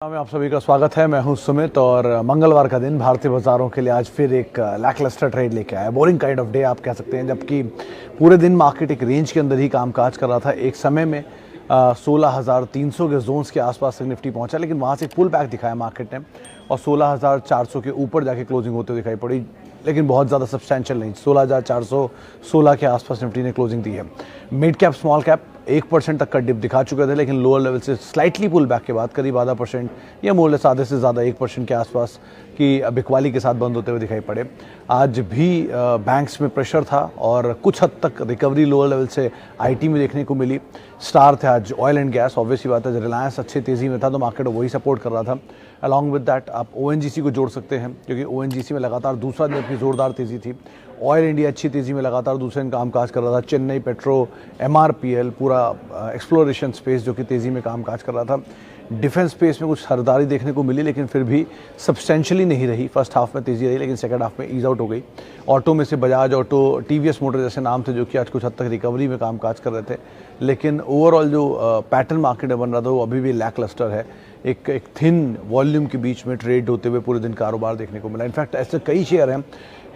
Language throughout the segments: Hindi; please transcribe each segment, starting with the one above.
में आप सभी का स्वागत है। मैं हूं सुमित और मंगलवार का दिन भारतीय बाजारों के लिए आज फिर एक लैकलस्टर ट्रेड लेके आया। बोरिंग काइंड ऑफ डे आप कह सकते हैं, जबकि पूरे दिन मार्केट एक रेंज के अंदर ही कामकाज कर रहा था। एक समय में 16,300 के जोन्स के आसपास निफ्टी पहुंचा, लेकिन वहां से एक पुल बैक दिखाया मार्केट ने और 16,400 के ऊपर जाके क्लोजिंग होते हुए दिखाई पड़ी, लेकिन बहुत ज़्यादा सब्सटैंशियल नहीं। 16,416 के आसपास निफ्टी ने क्लोजिंग दी है। मिड कैप स्मॉल कैप 1% तक का डिप दिखा चुके थे, लेकिन लोअर लेवल से स्लाइटली पुल बैक के बाद करीब आधा % या मूल्य आधे से ज़्यादा 1% के आसपास की बिकवाली के साथ बंद होते हुए दिखाई पड़े। आज भी बैंक्स में प्रेशर था और कुछ हद तक रिकवरी लोअर लेवल से आईटी में देखने को मिली। स्टार थे आज ऑयल एंड गैस, ऑब्वियसली बात है, रिलायंस अच्छी तेज़ी में था तो मार्केट वही सपोर्ट कर रहा था। अलॉन्ग विद दैट आप ओएनजीसी को जोड़ सकते हैं, क्योंकि ओएनजीसी में लगातार दूसरा दिन अपनी जोरदार तेज़ी थी। ऑयल इंडिया अच्छी तेज़ी में लगातार दूसरे दिन कामकाज कर रहा था। चेन्नई पेट्रो, एमआरपीएल, पूरा एक्सप्लोरेशन स्पेस जो कि तेज़ी में कामकाज कर रहा था। डिफेंस स्पेस में कुछ खरीदारी देखने को मिली, लेकिन फिर भी सब्सटेंशियली नहीं रही। फर्स्ट हाफ में तेज़ी रही, लेकिन सेकंड हाफ में ईज आउट हो गई। ऑटो में से बजाज ऑटो, टीवीएस मोटर जैसे नाम थे जो कि आज कुछ हद तक रिकवरी में कामकाज कर रहे थे, लेकिन ओवरऑल जो पैटर्न मार्केट में बन रहा था वो अभी भी लैकलस्टर है। एक थिन वॉल्यूम के बीच में ट्रेड होते हुए पूरे दिन कारोबार देखने को मिला। इनफैक्ट ऐसे कई शेयर हैं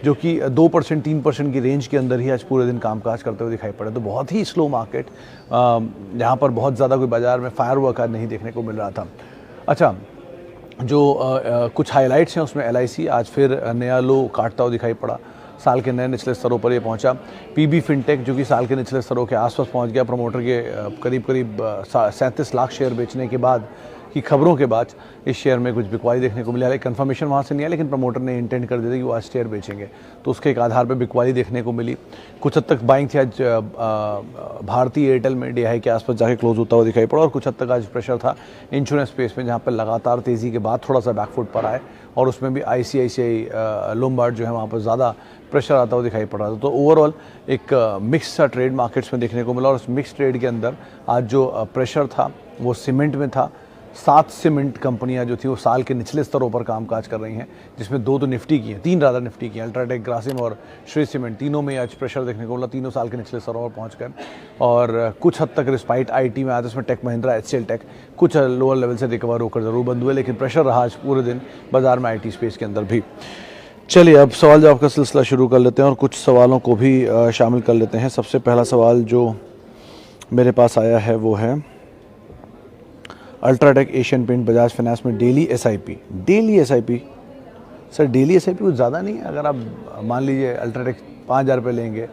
जो कि 2% 3% की रेंज के अंदर ही आज पूरे दिन कामकाज करते हुए दिखाई पड़े। तो बहुत ही स्लो मार्केट, जहाँ पर बहुत ज़्यादा कोई बाजार में फायरवर्क आज नहीं देखने को मिल रहा था। अच्छा, जो कुछ हाइलाइट्स हैं उसमें LIC आज फिर नया लो काटता हुआ दिखाई पड़ा। साल के नए निचले स्तरों पर ये पहुंचा। PB फिनटेक जो कि साल के निचले स्तरों के आसपास पहुंच गया। प्रमोटर के करीब 37 लाख शेयर बेचने के बाद की खबरों के बाद इस शेयर में कुछ बिकवाली देखने को मिली। हालांकि कंफर्मेशन वहाँ से नहीं है, लेकिन प्रमोटर ने इंटेंड कर दिया था कि वो आज शेयर बेचेंगे, तो उसके एक आधार पर बिकवाली देखने को मिली। कुछ हद तक बाइंग थी आज भारती एयरटेल में, DI के आसपास जाके क्लोज होता हुआ दिखाई पड़ा। और कुछ हद तक आज प्रेशर था इंश्योरेंस स्पेस में, जहाँ पर लगातार तेज़ी के बाद थोड़ा सा बैकफुट पर आए और उसमें भी ICICI लोम्बार्ड जो है वहाँ पर ज़्यादा प्रेशर आता हुआ दिखाई पड़ रहा था। तो ओवरऑल एक मिक्स सा ट्रेड मार्केट्स में देखने को मिला। और उस मिक्स ट्रेड के अंदर आज जो प्रेशर था वो सीमेंट में था। 7 सीमेंट कंपनियां जो थी वो साल के निचले स्तरों पर कामकाज कर रही हैं, जिसमें 2 तो निफ्टी की हैं, 3 रादर निफ्टी की हैं। अल्ट्राटेक, ग्रासिम और श्री सीमेंट, तीनों में आज प्रेशर देखने को मिला। तीनों साल के निचले स्तरों पर पहुंच गए और कुछ हद तक रिस्पाइट आईटी में आया, जिसमें टेक महिंद्रा, HCL टेक कुछ लोअर लेवल से रिकवर होकर जरूर बंद हुए, लेकिन प्रेशर रहा आज पूरे दिन बाजार में IT स्पेस के अंदर भी। चलिए अब सवाल जवाब का सिलसिला शुरू कर लेते हैं और कुछ सवालों को भी शामिल कर लेते हैं। सबसे पहला सवाल जो मेरे पास आया है वो है UltraTech, Asian paint, Bajaj finance में daily SIP। Daily SIP sir, daily SIP कुछ ज़्यादा नहीं है। अगर आप मान लीजिए अल्ट्राटेक 5,000 रुपये लेंगे,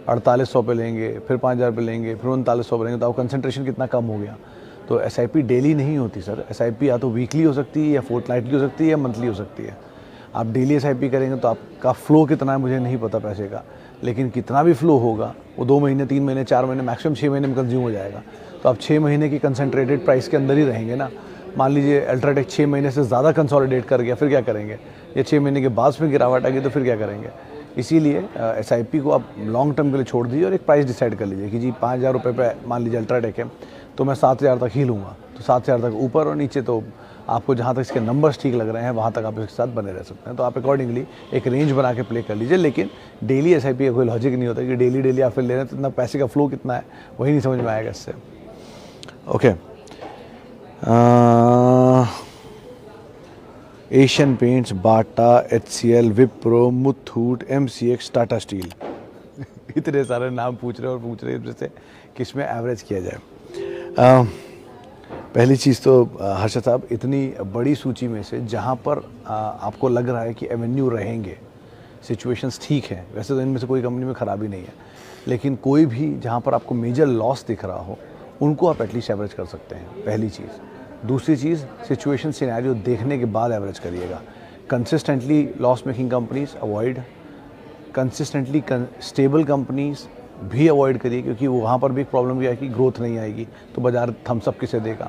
4800 पे लेंगे, फिर 5,000 रुपये लेंगे, फिर 3900 पे लेंगे, तो आपका कंसंट्रेशन कितना कम हो गया। तो SIP डेली नहीं होती सर। SIP या तो वीकली हो सकती है, या फोर्टनाइटली हो सकती है, या मंथली हो सकती है। आप डेली SIP करेंगे तो आपका फ्लो कितना है मुझे नहीं पता पैसे का, लेकिन कितना भी फ्लो होगा वो 2 महीने, 3 महीने, 4 महीने, मैक्सिमम 6 महीने में कंज्यूम हो जाएगा। तो आप 6 महीने की कंसंट्रेटेड प्राइस के अंदर ही रहेंगे ना। मान लीजिए अल्ट्राटेक 6 महीने से ज़्यादा कंसोलिडेट कर गया, फिर क्या करेंगे? या 6 महीने के बाद में गिरावट आ गई तो फिर क्या करेंगे? इसीलिए SIP को आप लॉन्ग टर्म के लिए छोड़ दीजिए और एक प्राइस डिसाइड कर लीजिए कि जी 5,000 रुपये पे मान लीजिए अल्ट्राटेक है तो मैं 7,000 तक ही लूँगा। तो 7,000 तक ऊपर और नीचे, तो आपको जहाँ तक इसके नंबर्स ठीक लग रहे हैं वहाँ तक आप इसके साथ बने रह सकते हैं। तो आप अकॉर्डिंगली एक रेंज बना के प्ले कर लीजिए, लेकिन डेली SIP का कोई लॉजिक नहीं होता कि डेली आप फिर ले रहे हैं तो इतना पैसे का फ्लो कितना है वही नहीं समझ में आएगा इससे। ओके, एशियन पेंट्स, बाटा, HCL, Wipro, Muthoot, MCX, Tata steel इतने सारे नाम पूछ रहे हैं जैसे किस में एवरेज किया जाए। पहली चीज़ तो हर्षद साहब, इतनी बड़ी सूची में से जहाँ पर आपको लग रहा है कि एवेन्यू रहेंगे, सिचुएशंस ठीक है, वैसे तो इनमें से कोई कंपनी में ख़राबी नहीं है, लेकिन कोई भी जहाँ पर आपको मेजर लॉस दिख रहा हो उनको आप एटलीस्ट एवरेज कर सकते हैं, पहली चीज़। दूसरी चीज़, सिचुएशन सिनेरियो देखने के बाद एवरेज करिएगा। Consistently loss making companies avoid, consistently stable companies भी अवॉइड करिए, क्योंकि वहाँ पर भी एक प्रॉब्लम यह है कि ग्रोथ नहीं आएगी तो बाजार थम्सअप किसे देगा।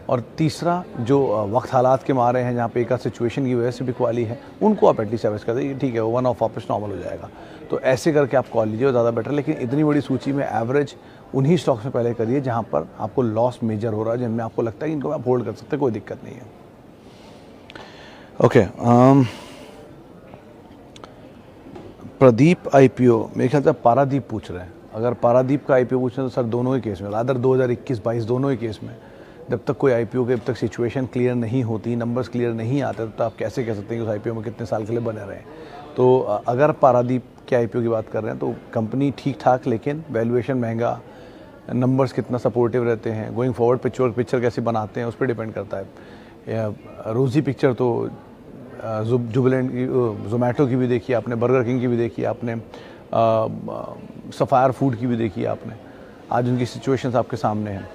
और तीसरा, जो वक्त हालात के मारे हैं, जहाँ पे एक सिचुएशन की वजह से बिकवाली है, उनको आप एटलीस्ट एवरेज कर देंगे, ठीक है, वो वन ऑफ वापस नॉर्मल हो जाएगा। तो ऐसे करके आप कॉल लीजिए, ज़्यादा बेटर। लेकिन इतनी बड़ी सूची में एवरेज उन्हीं स्टॉक्स में पहले करिए जहाँ पर आपको लॉस मेजर हो रहा है, जिनमें आपको लगता है कि इनको आप होल्ड कर सकते हैं, कोई दिक्कत नहीं है। ओके, प्रदीप IPO, मेरे ख्याल से पारादीप पूछ रहे हैं। अगर पारादीप का IPO पूछ रहे हैं तो सर दोनों ही केस में, रादर 2021-22 दोनों ही केस में जब तक कोई आईपीओ के जब तक सिचुएशन क्लियर नहीं होती, नंबर्स क्लियर नहीं आते, तो आप कैसे कह सकते हैं कि उस आईपीओ में कितने साल के लिए बने रहें। तो अगर पारादीप के आईपीओ की बात कर रहे हैं तो कंपनी ठीक ठाक, लेकिन वैल्यूएशन महंगा, नंबर्स कितना सपोर्टिव रहते हैं, गोइंग फॉरवर्ड पिक्चर कैसे बनाते हैं उस पर डिपेंड करता है। रोज़ी पिक्चर तो जुबिलेंट की, जोमेटो की भी देखी आपने, बर्गर किंग की भी देखी आपने, सफ़ायर फूड की भी देखी आपने। आज उनकी सिचुएशंस आपके सामने हैं।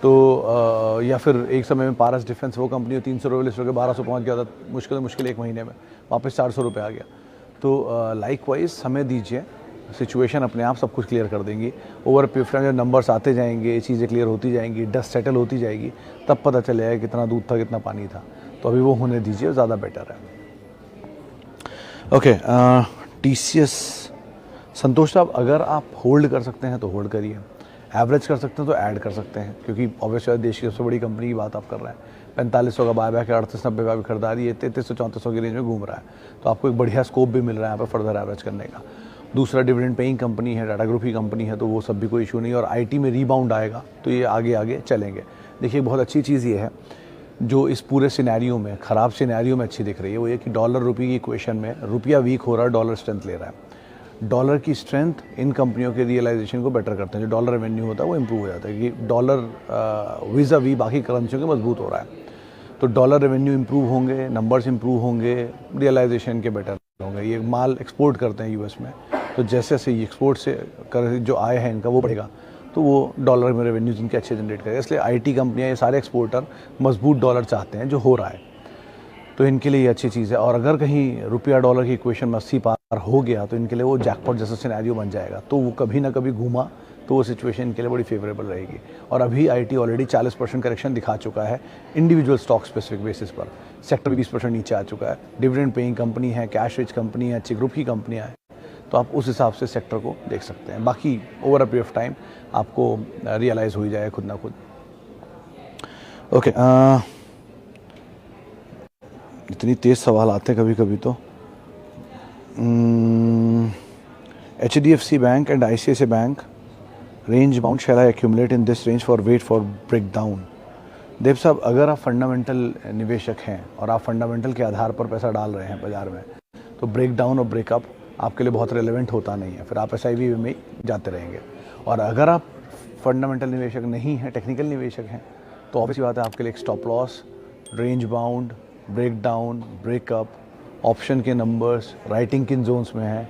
तो या फिर एक समय में पारस डिफेंस, वो कंपनी 300 रुपये लिस्ट होकर 1200 पहुँच गया था, मुश्किल 1 महीने में वापस 400 रुपये आ गया। तो लाइक वाइज समय दीजिए, सिचुएशन अपने आप सब कुछ क्लियर कर देंगी। ओवर पीरियड टाइम जब नंबर्स आते जाएंगे, चीज़ें क्लियर होती जाएंगी, डस्ट सेटल होती जाएगी, तब पता चलेगा कितना दूध था कितना पानी था। तो अभी वो होने दीजिए, ज़्यादा बेटर है। ओके, TCS संतोष साहब, अगर आप होल्ड कर सकते हैं तो होल्ड करिए, एवरेज कर सकते हैं तो ऐड कर सकते हैं, क्योंकि ऑब्वियसली देश की सबसे बड़ी कंपनी की बात आप कर रहे हैं। 4500 का बायबैक है, 38-90 का भी खरीदारी है, 3300-3400 की रेंज में घूम रहा है। तो आपको एक बढ़िया स्कोप भी मिल रहा है यहाँ पर फर्दर एवरेज करने का। दूसरा, डिविडेंड पेइंग कंपनी है, टाटा ग्रुप की कंपनी है, तो वो सब भी कोई इशू नहीं। और IT में रीबाउंड आएगा तो ये आगे आगे चलेंगे। देखिए, बहुत अच्छी चीज़ ये है जो इस पूरे सिनेरियो में, ख़राब सिनेरियो में अच्छी दिख रही है, वो ये कि डॉलर रुपये की इक्वेशन में रुपया वीक हो रहा है, डॉलर स्ट्रेंथ ले रहा है। डॉलर की स्ट्रेंथ इन कंपनियों के रियलाइजेशन को बेटर करते हैं। जो डॉलर रेवेन्यू होता है वो इम्प्रूव हो जाता है, कि डॉलर वीज़ा वी बाकी करेंसियों के मजबूत हो रहा है। तो डॉलर रेवेन्यू इम्प्रूव होंगे, नंबर्स इम्प्रूव होंगे, रियलाइजेशन के बेटर होंगे। ये माल एक्सपोर्ट करते हैं US में, तो जैसे जैसे एक्सपोर्ट से कर जो आय है इनका वो बढ़ेगा, तो वो डॉलर में रेवेन्यूज इनके अच्छे जनरेट करेगा। इसलिए IT कंपनियाँ, ये सारे एक्सपोर्टर मजबूत डॉलर चाहते हैं, जो हो रहा है, तो इनके लिए ये अच्छी चीज़ है। और अगर कहीं रुपया डॉलर की इक्वेशन में 80 पार हो गया तो इनके लिए वो जैकपॉट जैसा सिनेरियो बन जाएगा। तो वो कभी ना कभी घूमा तो वो सिचुएशन इनके लिए बड़ी फेवरेबल रहेगी। और अभी IT ऑलरेडी 40% करेक्शन दिखा चुका है इंडिविजुअल स्टॉक स्पेसिफिक बेसिस पर। सेक्टर 20% नीचे आ चुका है। डिविडेंड पेइंग कंपनी है, कैश रिच कंपनी है, अच्छी ग्रुप की कंपनियाँ हैं, तो आप उस हिसाब से सेक्टर को देख सकते हैं। बाकी over a period of time आपको रियलाइज़ हो ही जाएगा खुद ना खुद। ओके, इतनी तेज़ सवाल आते हैं कभी कभी तो। HDFC bank and ICICI bank range bound, shall I accumulate in this range for wait for break down? Dev साहब, अगर आप फंडामेंटल निवेशक हैं और आप फंडामेंटल के आधार पर पैसा डाल रहे हैं बाजार में, तो ब्रेक डाउन और ब्रेकअप आपके लिए बहुत रेलेवेंट होता नहीं है, फिर आप SIV में जाते रहेंगे। और अगर आप फंडामेंटल निवेशक नहीं हैं, टेक्निकल निवेशक हैं, तो ऑब्वियसली बात है आपके लिए एक stop loss, range bound, break down, breakup, option के नंबर्स, राइटिंग किन जोन्स में है,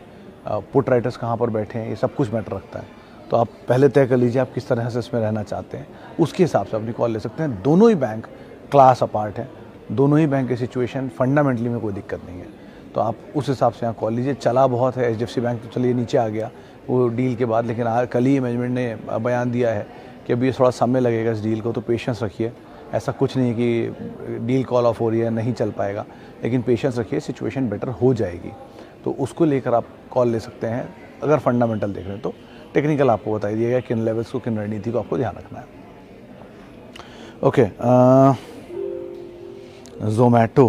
पुट राइटर्स कहाँ पर बैठे हैं, ये सब कुछ मैटर रखता है। तो आप पहले तय कर लीजिए आप किस तरह से इसमें रहना चाहते हैं, उसके हिसाब से अपनी कॉल ले सकते हैं। दोनों ही बैंक क्लास अपार्ट है, दोनों ही बैंक की सिचुएशन फंडामेंटली में कोई दिक्कत नहीं है, तो आप उस हिसाब से यहाँ कॉल लीजिए। चला बहुत है HDFC बैंक, तो चलिए नीचे आ गया वो डील के बाद, लेकिन कल ही मैनेजमेंट ने बयान दिया है कि अभी थोड़ा समय लगेगा इस डील को, तो पेशेंस रखिए। ऐसा कुछ नहीं है कि डील कॉल ऑफ हो रही है, नहीं चल पाएगा, लेकिन पेशेंस रखिए, सिचुएशन बेटर हो जाएगी। तो उसको लेकर आप कॉल ले सकते हैं अगर फंडामेंटल देख रहे हैं। तो टेक्निकल आपको बता दिएगा किन लेवल्स को, किन रणनीति को आपको ध्यान रखना है। ओके, जोमेटो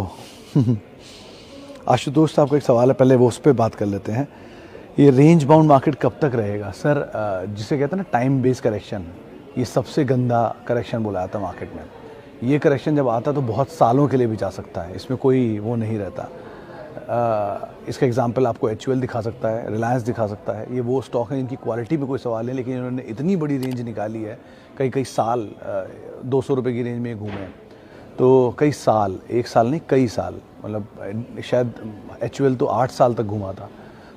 आशुतोष साहब का एक सवाल है, पहले वो उस पर बात कर लेते हैं। ये रेंज बाउंड मार्केट कब तक रहेगा सर? जिसे कहते हैं ना टाइम बेस्ड करेक्शन, ये सबसे गंदा करेक्शन बोला जाता है मार्केट में। ये करेक्शन जब आता है तो बहुत सालों के लिए भी जा सकता है, इसमें कोई वो नहीं रहता। इसका एग्जांपल आपको HUL दिखा सकता है, रिलायंस दिखा सकता है। ये वो स्टॉक है जिनकी क्वालिटी में कोई सवाल नहीं, लेकिन इन्होंने इतनी बड़ी रेंज निकाली है, कई साल 200 रुपये की रेंज में घूमे। तो कई साल, एक साल नहीं कई साल, मतलब शायद HUL तो 8 साल तक घूमा था।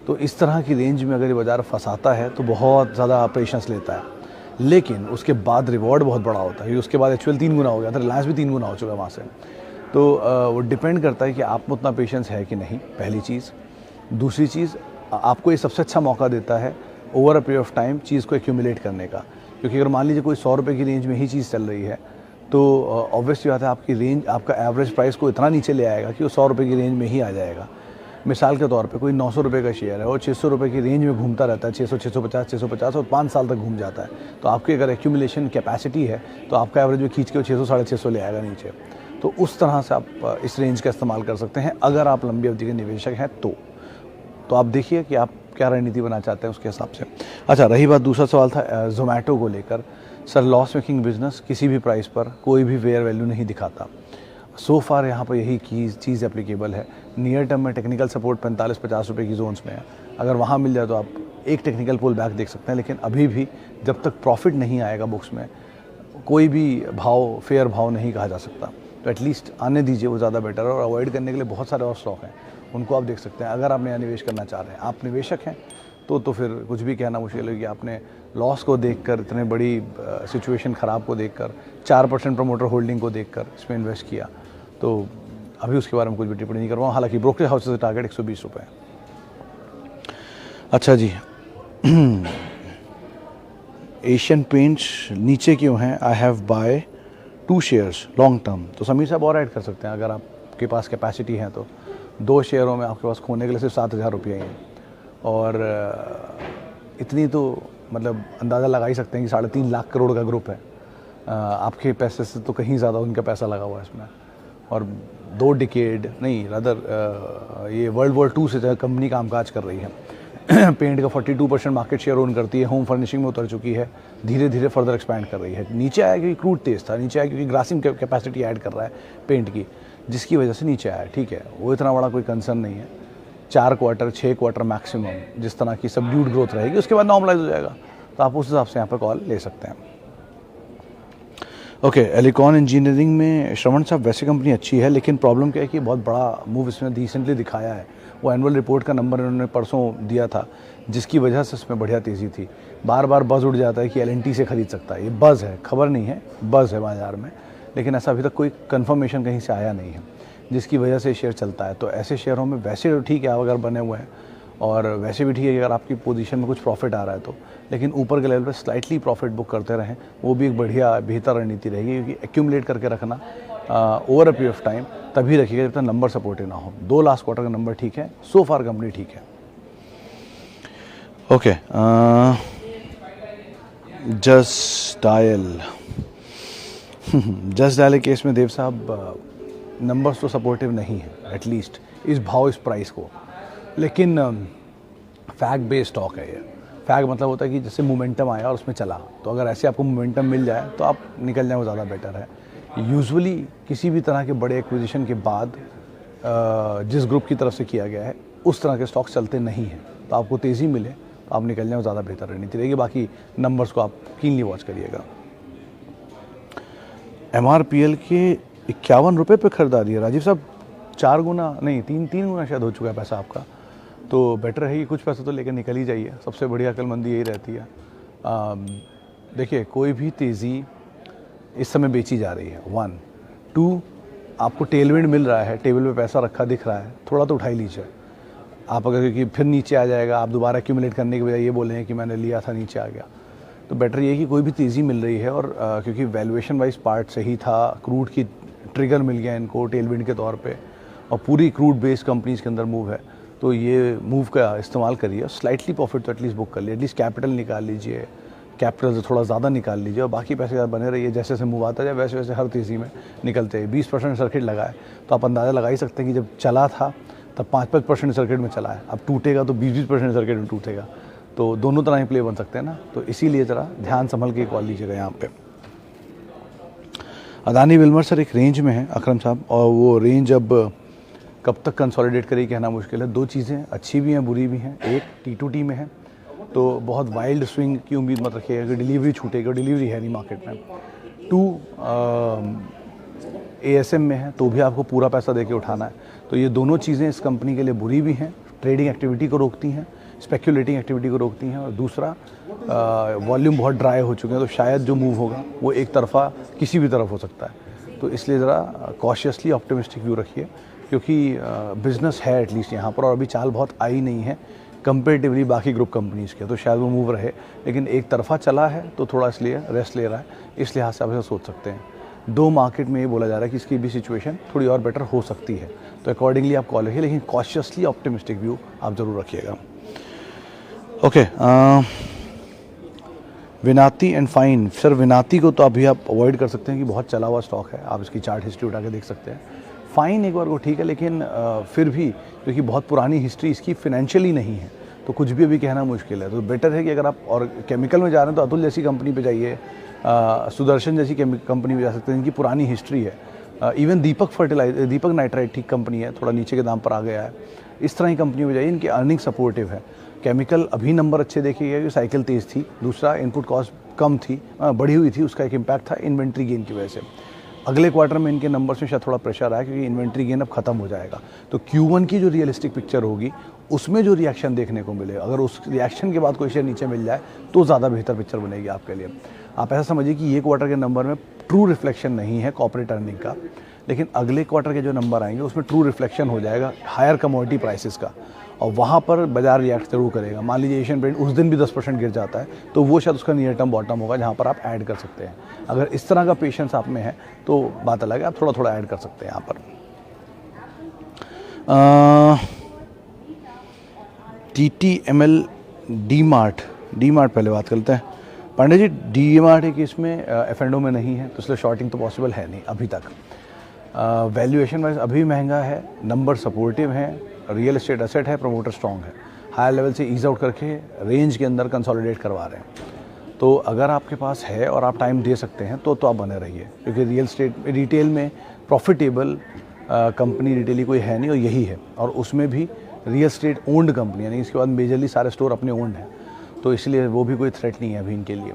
तो इस तरह की रेंज में अगर ये बाज़ार फंसाता है तो बहुत ज़्यादा पेशेंस लेता है, लेकिन उसके बाद रिवॉर्ड बहुत बड़ा होता है। उसके बाद HUL 3 गुना हो गया था, रिलायंस भी 3 गुना हो चुका है वहाँ से। तो वो डिपेंड करता है कि आप में उतना पेशेंस है कि नहीं, पहली चीज़। दूसरी चीज़, आपको ये सबसे अच्छा मौका देता है over a period of time चीज़ को एक्यूमुलेट करने का, क्योंकि अगर मान लीजिए कोई 100 रुपये की रेंज में ही चीज़ चल रही है, तो ऑब्वियसली बात है आपकी रेंज, आपका एवरेज प्राइस को इतना नीचे ले आएगा कि वो 100 रुपये की रेंज में ही आ जाएगा। मिसाल के तौर पे कोई 900 रुपये का शेयर है और 600 रुपये की रेंज में घूमता रहता है, 600, 650 और 5 साल तक घूम जाता है, तो आपकी अगर एक्यूमुलेशन कैपेसिटी है तो आपका एवरेज में खींच के वो 600, 650 ले आएगा नीचे। तो उस तरह से आप इस रेंज का इस्तेमाल कर सकते हैं अगर आप लंबी अवधि के निवेशक हैं तो आप देखिए कि आप क्या रणनीति बनाना चाहते हैं उसके हिसाब से। अच्छा, रही बात दूसरा सवाल था जोमेटो को लेकर। सर लॉस मेकिंग बिजनेस किसी भी प्राइस पर कोई भी फेयर वैल्यू नहीं दिखाता। सो फार यहाँ पर यही चीज़ एप्लीकेबल है। नियर टर्म में टेक्निकल सपोर्ट 45-50 रुपये की जोन्स में है, अगर वहाँ मिल जाए तो आप एक टेक्निकल पुल बैक देख सकते हैं। लेकिन अभी भी जब तक प्रॉफिट नहीं आएगा बुक्स में, कोई भी भाव फेयर भाव नहीं कहा जा सकता। तो एटलीस्ट आने दीजिए, वो ज़्यादा बेटर है। और अवॉइड करने के लिए बहुत सारे और स्टॉक हैं, उनको आप देख सकते हैं। अगर आप नया निवेश करना चाह रहे हैं, आप निवेशक हैं, तो फिर कुछ भी कहना मुश्किल है कि आपने लॉस को देखकर, इतने बड़ी सिचुएशन ख़राब को देखकर, 4% प्रमोटर होल्डिंग को देखकर इसमें इन्वेस्ट किया। तो अभी उसके बारे में कुछ भी टिप्पणी नहीं कर रहा हूँ। हालांकि ब्रोकरेज हाउस से टारगेट 120 रुपये है। अच्छा जी, एशियन पेंट्स नीचे क्यों हैं? I have buy 2 shares long term. तो समीर साहब और ऐड कर सकते हैं, अगर आपके पास कैपेसिटी है तो 2 शेयरों में आपके पास खोने के लिए सिर्फ 7,000 रुपये ही हैं। और इतनी तो मतलब अंदाज़ा लगा ही सकते हैं कि 3.5 लाख करोड़ का ग्रुप है। आपके पैसे से तो कहीं ज़्यादा उनका पैसा लगा हुआ है इसमें। और 2 डिकेड नहीं, रादर ये वर्ल्ड वॉर 2 से कंपनी कामकाज कर रही है। पेंट का 42% मार्केट शेयर ओन करती है, होम फर्निशिंग में उतर चुकी है, धीरे धीरे फर्दर एक्सपैंड कर रही है। नीचे आया क्योंकि क्रूड तेज था, नीचे आया क्योंकि ग्रासिंग कैपेसिटी ऐड कर रहा है पेंट की, जिसकी वजह से नीचे आया। ठीक है, वो इतना बड़ा कोई कंसर्न नहीं है। 4 क्वार्टर 6 क्वार्टर मैक्सिमम जिस तरह की सबड्यूड ग्रोथ रहेगी, उसके बाद नॉर्मलाइज हो जाएगा। तो आप उस हिसाब से यहाँ पर कॉल ले सकते हैं। ओके, एलिकॉन इंजीनियरिंग में श्रवण साहब वैसे कंपनी अच्छी है, लेकिन प्रॉब्लम क्या है कि बहुत बड़ा मूव इसमें रिसेंटली दिखाया है। वो एनुअल रिपोर्ट का नंबर इन्होंने परसों दिया था, जिसकी वजह से इसमें बढ़िया तेज़ी थी। बार बार बज़ उड़ जाता है कि LNT से खरीद सकता है। ये बज़ है, खबर नहीं है, बज़ है बाजार में, लेकिन ऐसा अभी तक कोई कंफर्मेशन कहीं से आया नहीं है, जिसकी वजह से शेयर चलता है। तो ऐसे शेयरों में वैसे ठीक है अगर बने हुए हैं, और वैसे भी ठीक है कि अगर आपकी पोजीशन में कुछ प्रॉफिट आ रहा है तो, लेकिन ऊपर के लेवल पे स्लाइटली प्रॉफिट बुक करते रहें, वो भी एक बढ़िया बेहतर रणनीति रहेगी। क्योंकि एक्यूमुलेट करके रखना over a period of time तभी रखिएगा जब तक नंबर सपोर्टिव ना हो। 2 लास्ट क्वार्टर का नंबर ठीक है, सो फार कंपनी ठीक है। ओके, जस्ट डायल केस में देव साहब नंबर्स तो सपोर्टिव नहीं है, एटलीस्ट इस भाव इस प्राइस को, लेकिन फैक्ट बेस्ड स्टॉक है ये। फैक्ट मतलब होता है कि जैसे मोमेंटम आया और उसमें चला, तो अगर ऐसे आपको मोमेंटम मिल जाए तो आप निकल जाए, वो ज़्यादा बेटर है। यूजुअली किसी भी तरह के बड़े एक्विजिशन के बाद जिस ग्रुप की तरफ से किया गया है उस तरह के स्टॉक चलते नहीं हैं, तो आपको तेज़ी मिले तो आप निकल जाए, वो ज़्यादा बेहतर रणनीति रहेगी। बाकी नंबर्स को आप कीनली वॉच करिएगा। MRPL के 51 रुपये पर खरीदा दिया राजीव साहब, 4 गुना नहीं 3 गुना शायद हो चुका है पैसा आपका। तो बेटर है कि कुछ पैसा तो लेकर निकल ही जाइए, सबसे बढ़िया अक्लमंदी यही रहती है। देखिए, कोई भी तेज़ी इस समय बेची जा रही है, 1 2 आपको टेलविंड मिल रहा है, टेबल पे पैसा रखा दिख रहा है, थोड़ा तो उठा ही लीजिए आप। अगर क्योंकि फिर नीचे आ जाएगा, आप दोबारा एक्यूमुलेट करने के बजाय ये बोलें कि मैंने लिया था नीचे आ गया, तो बेटर ये कि कोई भी तेज़ी मिल रही है। और क्योंकि वैल्यूएशन वाइज पार्ट सही था, क्रूड की ट्रिगर मिल गया इनको टेलविंड के तौर पे, और पूरी क्रूड बेस्ड कंपनीज के अंदर मूव है, तो ये मूव का इस्तेमाल करिए। स्लाइटली प्रॉफिट तो एटलीस्ट बुक कर लीजिए, एटलीस्ट कैपिटल निकाल लीजिए, कैपिटल से थोड़ा ज़्यादा निकाल लीजिए, और बाकी पैसे बने रहिए। जैसे जैसे मूव आता जाए वैसे वैसे हर तेज़ी में निकलते हैं। 20% सर्किट लगा है, तो आप अंदाज़ा लगा ही सकते हैं कि जब चला था तब 5-5% सर्किट में चला है, अब टूटेगा तो 20-20% सर्किट में टूटेगा। तो दोनों तरह ही प्ले बन सकते हैं ना, तो इसीलिए ज़रा ध्यान संभल के कॉल लीजिएगा यहाँ पे। अदानी विल्मर सर एक रेंज में है अकरम साहब, और वो रेंज अब कब तक कंसोलिडेट करेगी कहना मुश्किल है। 2 चीज़ें अच्छी भी हैं बुरी भी हैं। एक T2T में है, तो बहुत वाइल्ड स्विंग की उम्मीद मत रखिएगा कि डिलीवरी छूटेगी, डिलीवरी है नहीं मार्केट में। 2 ASM में है, तो भी आपको पूरा पैसा देके उठाना है। तो ये दोनों चीज़ें इस कंपनी के लिए बुरी भी हैं, ट्रेडिंग एक्टिविटी को रोकती हैं, स्पेक्यूलेटिंग एक्टिविटी को रोकती हैं, और दूसरा वॉल्यूम बहुत ड्राई हो चुके हैं, तो शायद जो मूव होगा वो एक तरफा किसी भी तरफ हो सकता है। तो इसलिए ज़रा कॉशियसली ऑप्टिमिस्टिक व्यू रखिए, क्योंकि बिज़नेस है एटलीस्ट यहाँ पर, और अभी चाल बहुत आई नहीं है कंपेरेटिवली बाकी ग्रुप कंपनीज़ के, तो शायद वो मूव रहे। लेकिन एक तरफा चला है तो थोड़ा इसलिए रेस्ट ले रहा है, इस लिहाज से आप ऐसा सोच सकते हैं। 2 मार्केट में ये बोला जा रहा है कि इसकी भी सिचुएशन थोड़ी और बेटर हो सकती है, तो अकॉर्डिंगली आप कॉल रखिए, लेकिन कॉशियसली ऑप्टिमिस्टिक व्यू आप ज़रूर रखिएगा। Okay, Vinati and fine sir, विनाती को तो अभी आप अवॉइड कर सकते हैं कि बहुत चला हुआ स्टॉक है, आप इसकी चार्ट हिस्ट्री उठा के देख सकते हैं। फाइन एक बार को ठीक है, लेकिन फिर भी क्योंकि बहुत पुरानी हिस्ट्री इसकी फाइनेंशियली नहीं है, तो कुछ भी अभी कहना मुश्किल है। तो बेटर है कि अगर आप और केमिकल में जा रहे हैं तो अतुल जैसी कंपनी पे जाइए, सुदर्शन जैसी कंपनी पे जा सकते हैं, इनकी पुरानी हिस्ट्री है। इवन दीपक नाइट्राइट ठीक कंपनी है, थोड़ा नीचे के दाम पर आ गया है। इस तरह की कंपनी पे जाइए, इनकी अर्निंग सपोर्टिव है। केमिकल अभी नंबर अच्छे देखिए कि साइकिल तेज़ थी, दूसरा इनपुट कॉस्ट कम थी, बढ़ी हुई थी, उसका एक इम्पैक्ट था इन्वेंट्री गेन की वजह से। अगले क्वार्टर में इनके नंबर्स में शायद थोड़ा प्रेशर आया क्योंकि इन्वेंट्री गेन अब खत्म हो जाएगा। तो Q1 की जो रियलिस्टिक पिक्चर होगी उसमें जो रिएक्शन देखने को मिले, अगर उस रिएक्शन के बाद कोई शेयर नीचे मिल जाए तो ज़्यादा बेहतर पिक्चर बनेगी आपके लिए। आप ऐसा समझिए कि ये क्वार्टर के नंबर में ट्रू रिफ्लेक्शन नहीं है कॉर्पोरेट अर्निंग का, लेकिन अगले क्वार्टर के जो नंबर आएंगे उसमें ट्रू रिफ्लेक्शन हो जाएगा हायर कमोडिटी प्राइसेस का, और वहाँ पर बाजार रिएक्ट जरूर करेगा। मान लीजिए एशियन पेंट उस दिन भी 10% गिर जाता है तो वो शायद उसका नियर टर्म बॉटम होगा जहाँ पर आप ऐड कर सकते हैं। अगर इस तरह का पेशेंस आप में है तो बात अलग है, आप थोड़ा थोड़ा ऐड कर सकते हैं यहाँ पर। TTML डी मार्ट पहले बात करते हैं। पांडे जी, डी मार्ट है कि इसमें F&O में नहीं है, तो इसलिए शॉर्टिंग तो पॉसिबल है नहीं अभी तक। वैल्यूएशन वाइज अभी महंगा है, नंबर सपोर्टिव हैं, रियल एस्टेट एसेट है, प्रमोटर स्ट्रॉन्ग है, हायर लेवल से ईज आउट करके रेंज के अंदर कंसोलिडेट करवा रहे हैं। तो अगर आपके पास है और आप टाइम दे सकते हैं तो आप बने रहिए, क्योंकि रियल एस्टेट रिटेल में प्रॉफिटेबल कंपनी रिटेली कोई है नहीं, और यही है। और उसमें भी रियल एस्टेट ओन्ड कंपनी, यानी इसके बाद मेजरली सारे स्टोर अपने ओन्ड हैं, तो इसलिए वो भी कोई थ्रेट नहीं है अभी इनके लिए।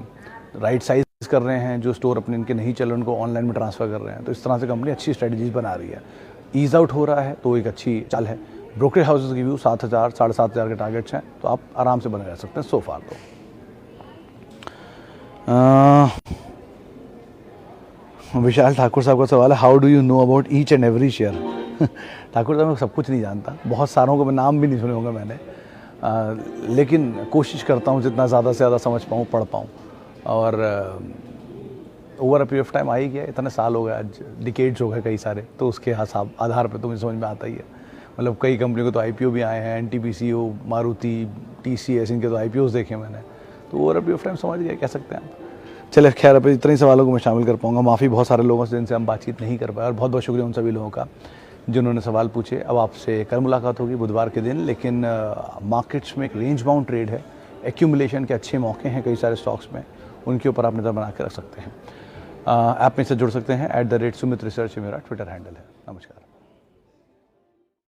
राइट साइज कर रहे हैं, जो स्टोर अपने इनके नहीं चल रहे उनको ऑनलाइन में ट्रांसफ़र कर रहे हैं, तो इस तरह से कंपनी अच्छी स्ट्रेटजीज बना रही है। ईज आउट हो रहा है तो एक अच्छी चाल है। ब्रोकरेज हाउसेज की व्यू 7,000 7,500 के टारगेट्स हैं, तो आप आराम से बने रह सकते हैं सो फार। तो विशाल ठाकुर साहब का सवाल है, how do you know about each and every share? Thakur साहब मैं सब कुछ नहीं जानता, बहुत सारों को मैं नाम भी नहीं सुने होंगे मैंने, लेकिन कोशिश करता हूँ जितना ज़्यादा से ज़्यादा समझ पाऊँ, पढ़ पाऊँ। और over a period of time आ ही गया, इतने साल हो गए, आज डिकेड्स हो गए कई सारे, तो उसके हिसाब आधार पे तो मुझे समझ में आता ही है। मतलब कई कंपनियों को तो IPO भी आए हैं, NTPC, मारुति, TCS, इनके तो IPOs देखे मैंने, तो over a period of time समझ गया कह सकते हैं आप। चलिए खैर, अब इतने ही सवालों को मैं शामिल कर पाऊँगा, माफ़ी बहुत सारे लोगों से जिनसे हम बातचीत नहीं कर पाए, और बहुत बहुत शुक्रिया उन सभी लोगों का जिन्होंने सवाल पूछे। अब आपसे कल मुलाकात होगी बुधवार के दिन, लेकिन मार्केट्स में एक रेंज बाउंड ट्रेड है, एक्यूमुलेशन के अच्छे मौके हैं कई सारे स्टॉक्स में, उनके ऊपर आप नज़र बना के रख सकते हैं। ऐप में से जुड़ सकते हैं, @Sumit Research मेरा ट्विटर हैंडल है। नमस्कार।